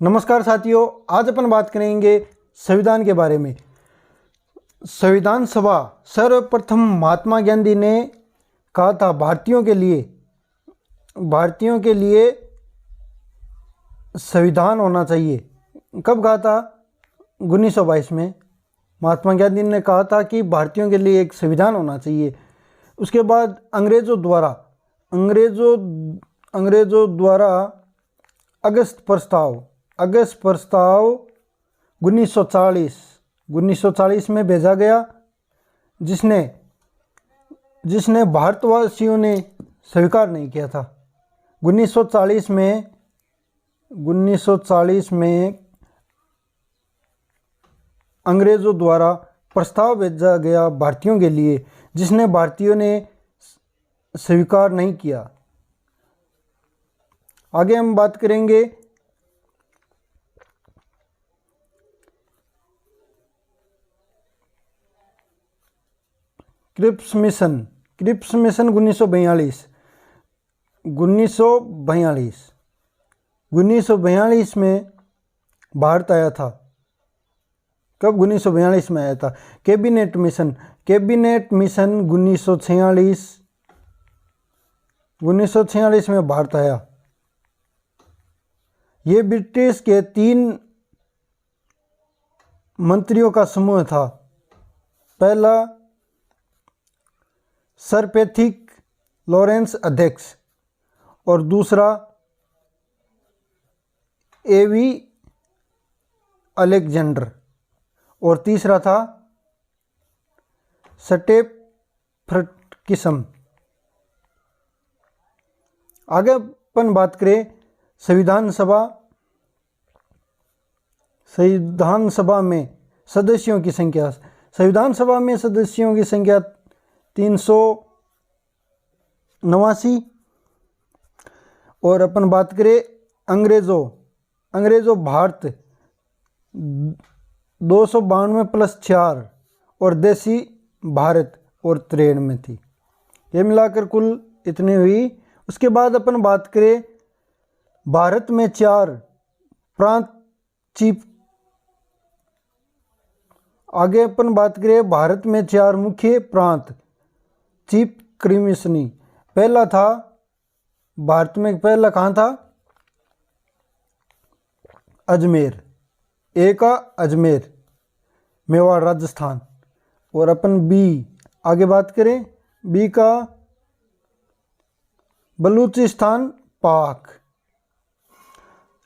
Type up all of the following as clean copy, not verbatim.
नमस्कार साथियों, आज अपन बात करेंगे संविधान के बारे में। संविधान सभा सर्वप्रथम महात्मा गांधी ने कहा था भारतीयों के लिए संविधान होना चाहिए। कब कहा था? 1922 में महात्मा गांधी ने कहा था कि भारतीयों के लिए एक संविधान होना चाहिए। उसके बाद अंग्रेज़ों द्वारा अगस्त प्रस्ताव 1940 में भेजा गया, जिसने भारतवासियों ने स्वीकार नहीं किया था। 1940 में अंग्रेज़ों द्वारा प्रस्ताव भेजा गया भारतीयों के लिए, जिसने भारतीयों ने स्वीकार नहीं किया। आगे हम बात करेंगे क्रिप्स मिशन 1942 में भारत आया था। कब? 1942 में आया था। कैबिनेट मिशन 1946 में भारत आया। ये ब्रिटिश के 3 मंत्रियों का समूह था। पहला सर पैथिक लॉरेंस अध्यक्ष, और दूसरा एवी अलेक्जेंडर, और तीसरा था स्टेफर्ड। आगे अपन बात करें संविधान सभा में सदस्यों की संख्या। संविधान सभा में सदस्यों की संख्या 389। और अपन बात करें अंग्रेज़ों भारत 292 + 4, और देसी भारत और 93 में थी। ये मिलाकर कुल इतनी हुई। उसके बाद अपन बात करें भारत में 4 प्रांत चीफ। आगे अपन बात करें भारत में 4 मुख्य प्रांत चीफ कमिश्नरी। पहला था भारत में, पहला कहाँ था? अजमेर। ए का अजमेर, मेवाड़ राजस्थान। और अपन बी आगे बात करें, बी का बलूचिस्तान पाक।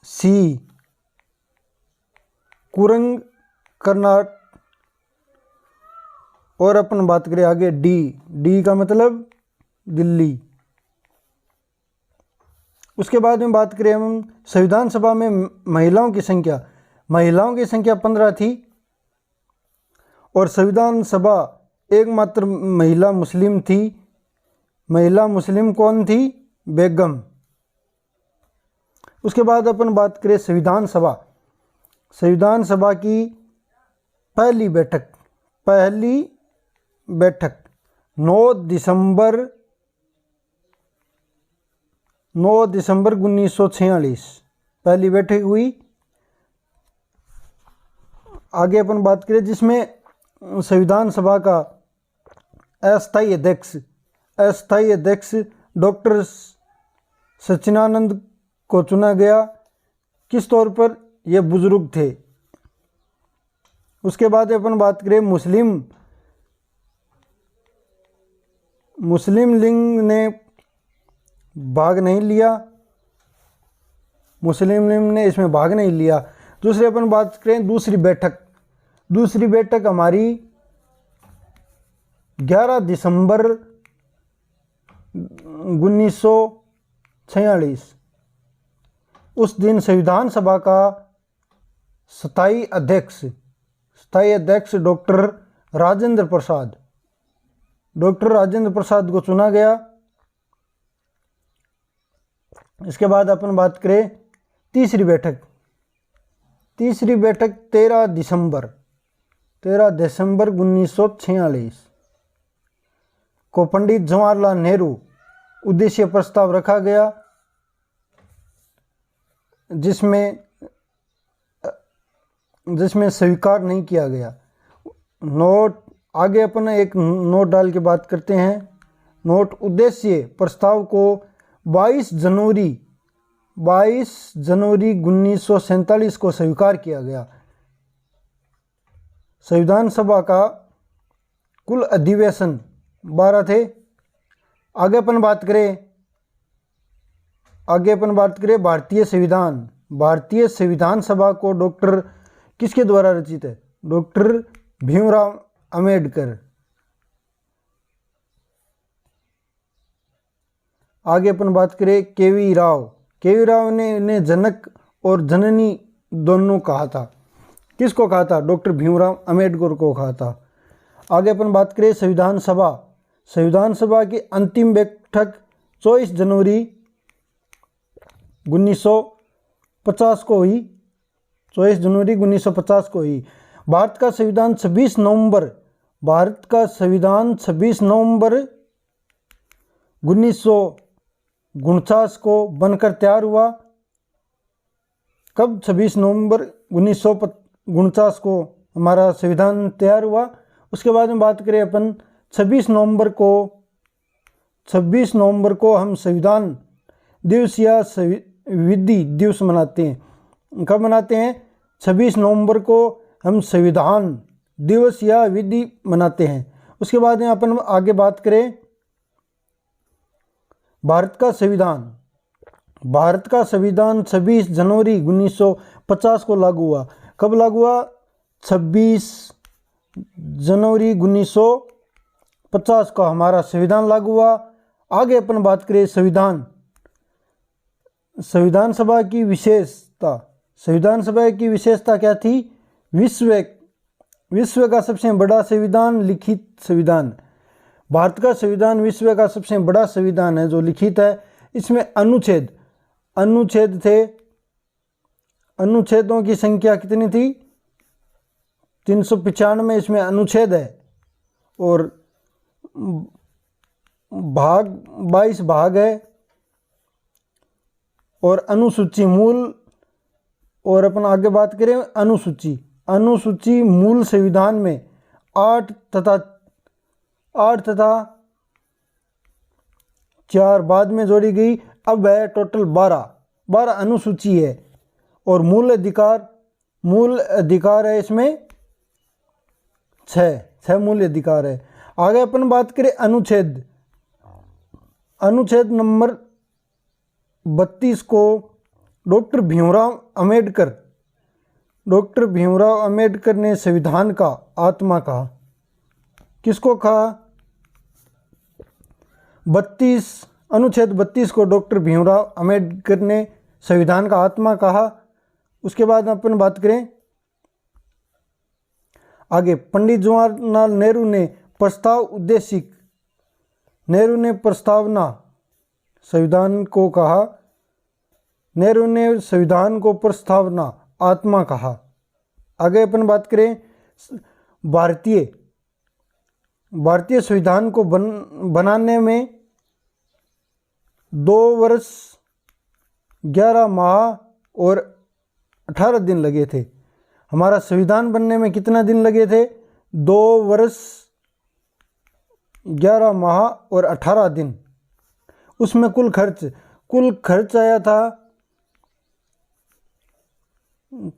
सी कुरंग कर्नाटक। और अपन बात करें आगे डी का मतलब दिल्ली। उसके बाद में बात करें हम संविधान सभा में महिलाओं की संख्या 15 थी। और संविधान सभा एकमात्र महिला मुस्लिम थी। महिला मुस्लिम कौन थी? बेगम। उसके बाद अपन बात करें संविधान सभा की पहली बैठक 9 दिसंबर 1946 पहली बैठक हुई। आगे अपन बात करें जिसमें संविधान सभा का अस्थायी अध्यक्ष डॉक्टर सच्चिदानंद को चुना गया। किस तौर पर? ये बुजुर्ग थे। उसके बाद अपन बात करें मुस्लिम लीग ने भाग नहीं लिया। दूसरी अपन बात करें दूसरी बैठक हमारी 11 दिसंबर 1946। उस दिन संविधान सभा का स्थायी अध्यक्ष डॉक्टर राजेंद्र प्रसाद को चुना गया। इसके बाद अपन बात करें तीसरी बैठक 13 दिसंबर 1946 को पंडित जवाहरलाल नेहरू उद्देश्य प्रस्ताव रखा गया, जिसमें जिसमें स्वीकार नहीं किया गया। नोट आगे अपन एक नोट डाल के बात करते हैं। नोट उद्देश्य प्रस्ताव को 22 जनवरी 1947 को स्वीकार किया गया। संविधान सभा का कुल अधिवेशन 12 थे। आगे अपन बात करें भारतीय संविधान सभा को डॉक्टर किसके द्वारा रचित है? डॉक्टर भीमराव अंबेडकर। आगे अपन बात करें केवी राव ने इन्हें जनक और जननी दोनों कहा था। किसको कहा था? डॉक्टर भीमराव अंबेडकर को कहा था। आगे अपन बात करें संविधान सभा की अंतिम बैठक 24 जनवरी 1950 को हुई। 24 जनवरी 1950 को हुई। भारत का संविधान 26 नवंबर 1949 को बनकर तैयार हुआ। कब? 26 नवंबर 1949 को हमारा संविधान तैयार हुआ। उसके बाद में बात करें अपन 26 नवंबर को हम संविधान दिवस या विधि दिवस मनाते हैं। कब मनाते हैं? 26 नवंबर को हम संविधान दिवस या विधि मनाते हैं। उसके बाद में अपन आगे बात करें भारत का संविधान 26 जनवरी 1950 को लागू हुआ। कब लागू हुआ? 26 जनवरी 1950 को हमारा संविधान लागू हुआ। आगे अपन बात करें संविधान सभा की विशेषता क्या थी? विश्व का सबसे बड़ा संविधान, लिखित संविधान। भारत का संविधान विश्व का सबसे बड़ा संविधान है जो लिखित है। इसमें अनुच्छेद थे। अनुच्छेदों की संख्या कितनी थी? 395 इसमें अनुच्छेद है और 22 भाग है और अनुसूची मूल। और अपन आगे बात करें अनुसूची मूल संविधान में 8 तथा 4 बाद में जोड़ी गई। अब है टोटल 12 अनुसूची है और मूल अधिकार है इसमें 6 मूल अधिकार है। आगे अपन बात करें अनुच्छेद नंबर 32 को डॉक्टर भीमराव अंबेडकर ने संविधान का आत्मा कहा। किसको कहा? अनुच्छेद 32 को डॉक्टर भीमराव अंबेडकर ने संविधान का आत्मा कहा। उसके बाद अपन बात करें आगे पंडित जवाहरलाल नेहरू ने प्रस्तावना संविधान को कहा। नेहरू ने संविधान को प्रस्तावना आत्मा कहा। आगे अपन बात करें भारतीय संविधान को बनाने में 2 वर्ष 11 माह और 18 दिन लगे थे। हमारा संविधान बनने में कितना दिन लगे थे? 2 वर्ष 11 माह और 18 दिन। उसमें कुल खर्च आया था।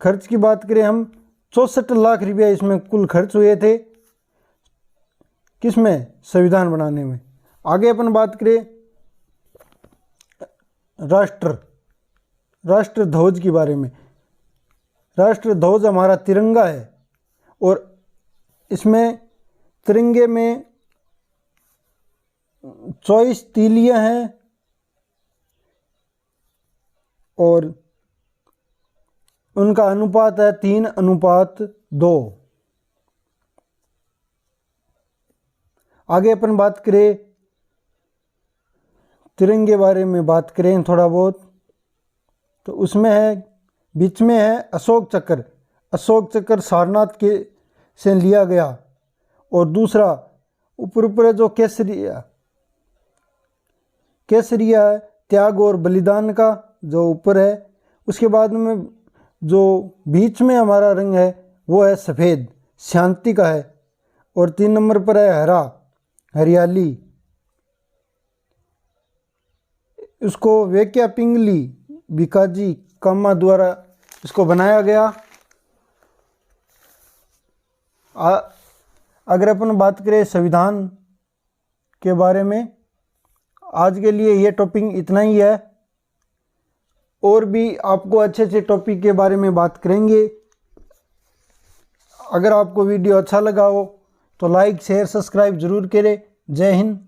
खर्च की बात करें हम 64 लाख रुपया इसमें कुल खर्च हुए थे। किसमें? संविधान बनाने में। आगे अपन बात करें राष्ट्र ध्वज के बारे में। राष्ट्र ध्वज हमारा तिरंगा है और इसमें तिरंगे में 24 तीलियां हैं और उनका अनुपात है 3:2। आगे अपन बात करें तिरंगे बारे में बात करें थोड़ा बहुत, तो उसमें है बीच में है अशोक चक्र सारनाथ के से लिया गया और दूसरा ऊपर है जो केसरिया है त्याग और बलिदान का जो ऊपर है। उसके बाद में जो बीच में हमारा रंग है वो है सफ़ेद, शांति का है। और 3 नंबर पर है हरा, हरियाली। इसको वेक्या पिंगली भिकाजी कामा द्वारा इसको बनाया गया। अगर अपन बात करें संविधान के बारे में, आज के लिए ये टॉपिक इतना ही है। और भी आपको अच्छे अच्छे टॉपिक के बारे में बात करेंगे। अगर आपको वीडियो अच्छा लगा हो तो लाइक शेयर सब्सक्राइब ज़रूर करें। जय हिंद।